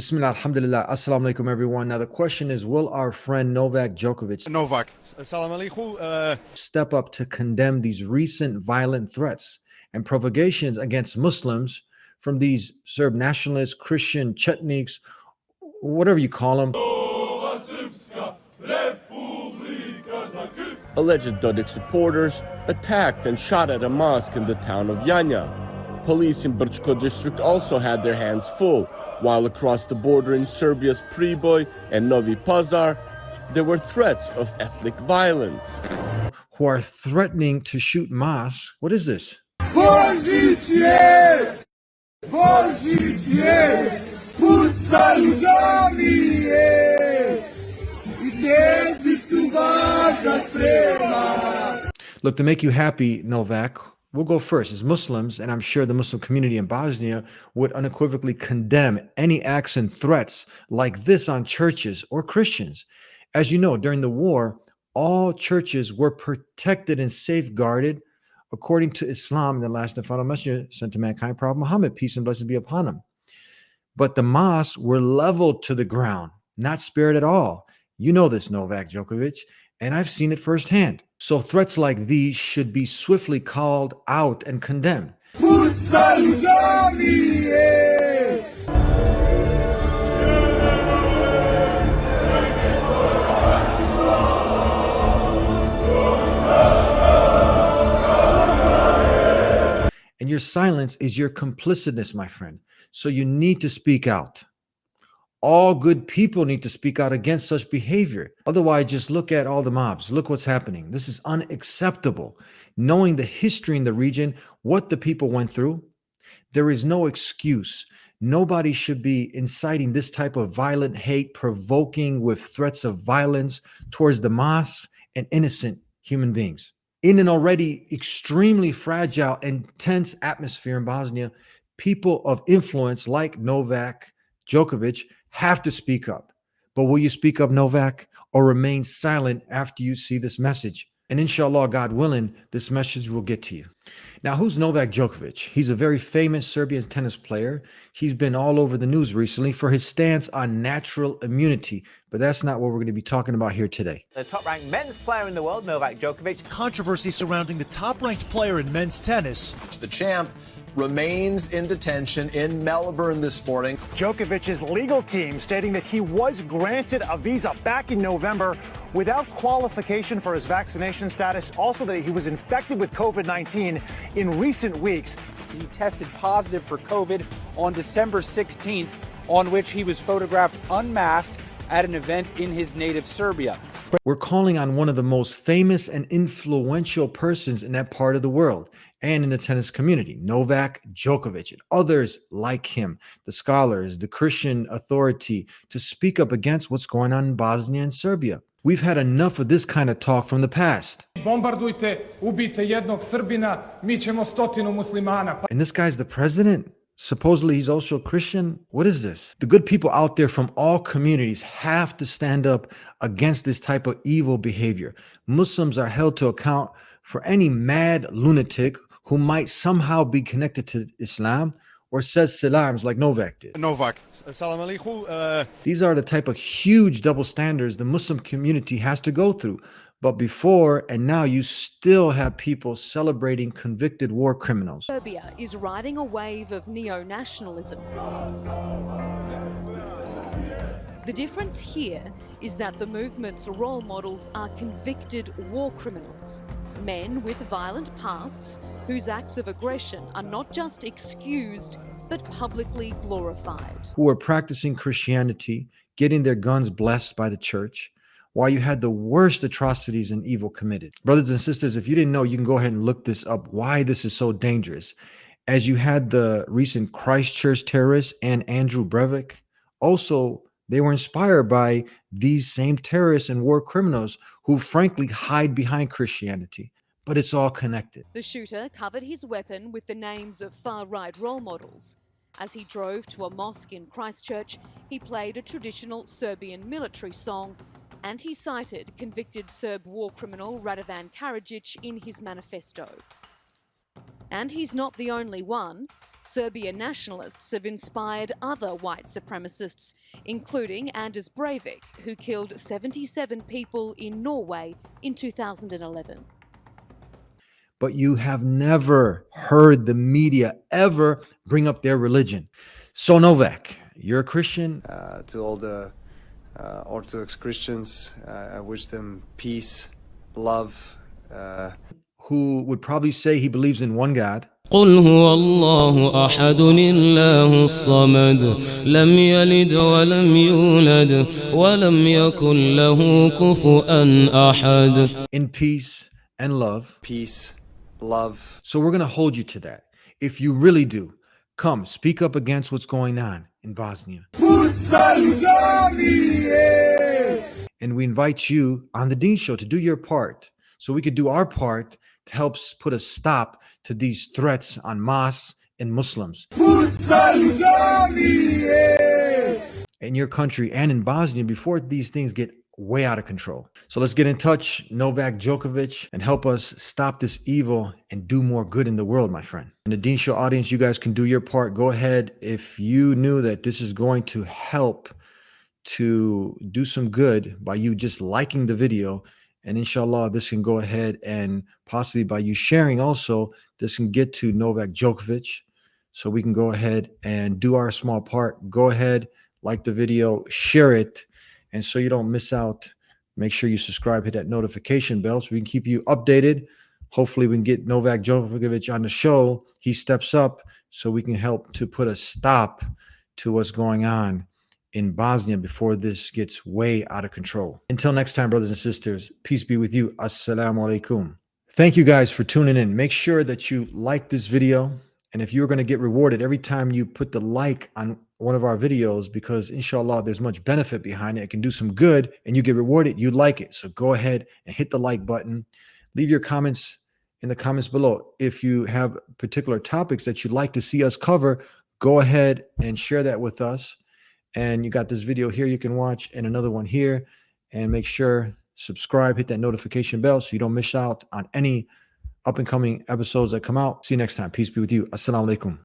Bismillah, alhamdulillah, assalamu alaikum everyone. Now the question is, will our friend Novak Djokovic Novak, salam alaikum. step up to condemn these recent violent threats and provocations against Muslims from these Serb nationalists, Christian Chetniks, whatever you call them? Alleged Dodik supporters attacked and shot at a mosque in the town of Janja. Police in Brčko district also had their hands full, while across the border in Serbia's Priboj and Novi Pazar, there were threats of ethnic violence. Who are threatening to shoot mosques. What is this? Božiće! Božiće! Pucaju džamije! I zvjezdicu vaga sprema! Look, to make you happy, Novak, we'll go first. As Muslims, and I'm sure the Muslim community in Bosnia would unequivocally condemn any acts and threats like this on churches or Christians. As you know, during the war, all churches were protected and safeguarded according to Islam, the last and final messenger sent to mankind, Prophet Muhammad, peace and blessings be upon him. But the mosques were leveled to the ground, not spared at all. You know this, Novak Djokovic, and I've seen it firsthand. So threats like these should be swiftly called out and condemned. Pucaju džamije! And your silence is your complicitness, my friend. So you need to speak out. All good people need to speak out against such behavior. Otherwise, just look at all the mobs. Look what's happening. This is unacceptable. Knowing the history in the region, what the people went through, there is no excuse. Nobody should be inciting this type of violent hate, provoking with threats of violence towards the mosques and innocent human beings. In an already extremely fragile and tense atmosphere in Bosnia, people of influence like Novak Djokovic have to speak up. But will you speak up, Novak, or remain silent after you see this message? And inshallah, God willing, this message will get to you. Now, who's Novak Djokovic? He's a very famous Serbian tennis player. He's been all over the news recently for his stance on natural immunity, but that's not what we're going to be talking about here today. The top-ranked men's player in the world, Novak Djokovic. Controversy surrounding the top-ranked player in men's tennis. The champ remains in detention in Melbourne this morning. Djokovic's legal team stating that he was granted a visa back in November without qualification for his vaccination status, also that he was infected with COVID-19 in recent weeks. He tested positive for COVID on December 16th, on which he was photographed unmasked at an event in his native Serbia. We're calling on one of the most famous and influential persons in that part of the world and in the tennis community, Novak Djokovic, and others like him, the scholars, the Christian authority, to speak up against what's going on in Bosnia and Serbia. We've had enough of this kind of talk from the past. Bombardujte, ubijte jednog Srbina, mi ćemo stotinu muslimana. And this guy's the president? Supposedly he's also a Christian? What is this? The good people out there from all communities have to stand up against this type of evil behavior. Muslims are held to account for any mad lunatic who might somehow be connected to Islam or says salams like Novak did. Novak, salam alaikum. These are the type of huge double standards the Muslim community has to go through. But before and now, you still have people celebrating convicted war criminals. Serbia is riding a wave of neo-nationalism. The difference here is that the movement's role models are convicted war criminals, men with violent pasts whose acts of aggression are not just excused, but publicly glorified. Who are practicing Christianity, getting their guns blessed by the church, while you had the worst atrocities and evil committed. Brothers and sisters, if you didn't know, you can go ahead and look this up, why this is so dangerous. As you had the recent Christchurch terrorists and Andrew Breivik, also they were inspired by these same terrorists and war criminals who frankly hide behind Christianity. But it's all connected. The shooter covered his weapon with the names of far-right role models. As he drove to a mosque in Christchurch, he played a traditional Serbian military song, and he cited convicted Serb war criminal Radovan Karadzic in his manifesto. And he's not the only one. Serbian nationalists have inspired other white supremacists, including Anders Breivik, who killed 77 people in Norway in 2011. But you have never heard the media ever bring up their religion. So Novak, you're a Christian. To all the Orthodox Christians, I wish them peace, love. Who would probably say he believes in one God. قل هو الله أحد الله الصمد لم يلد ولم يولد ولم يكن له كفؤا أحد. In peace and love. Peace, love. So we're going to hold you to that. If you really do, come speak up against what's going on in Bosnia. And we invite you on the Dean Show to do your part so we could do our part to help put a stop to these threats on mosques and Muslims in your country and in Bosnia before these things get way out of control. So let's get in touch, Novak Djokovic, and help us stop this evil and do more good in the world, my friend. And the Dean Show audience, you guys can do your part. Go ahead. If you knew that this is going to help to do some good by you just liking the video, and inshallah, this can go ahead and possibly by you sharing also, this can get to Novak Djokovic. So we can go ahead and do our small part. Go ahead, like the video, share it. And so you don't miss out, make sure you subscribe, hit that notification bell so we can keep you updated. Hopefully we can get Novak Djokovic on the show. He steps up so we can help to put a stop to what's going on in Bosnia before this gets way out of control. Until next time, brothers and sisters, peace be with you. Assalamu alaikum. Thank you guys for tuning in. Make sure that you like this video. And if you're going to get rewarded every time you put the like on one of our videos, because inshallah, there's much benefit behind it. It can do some good and you get rewarded. You like it. So go ahead and hit the like button. Leave your comments in the comments below. If you have particular topics that you'd like to see us cover, go ahead and share that with us. And you got this video here you can watch and another one here. And make sure subscribe, hit that notification bell so you don't miss out on any up and coming episodes that come out. See you next time. Peace be with you. Assalamu alaikum.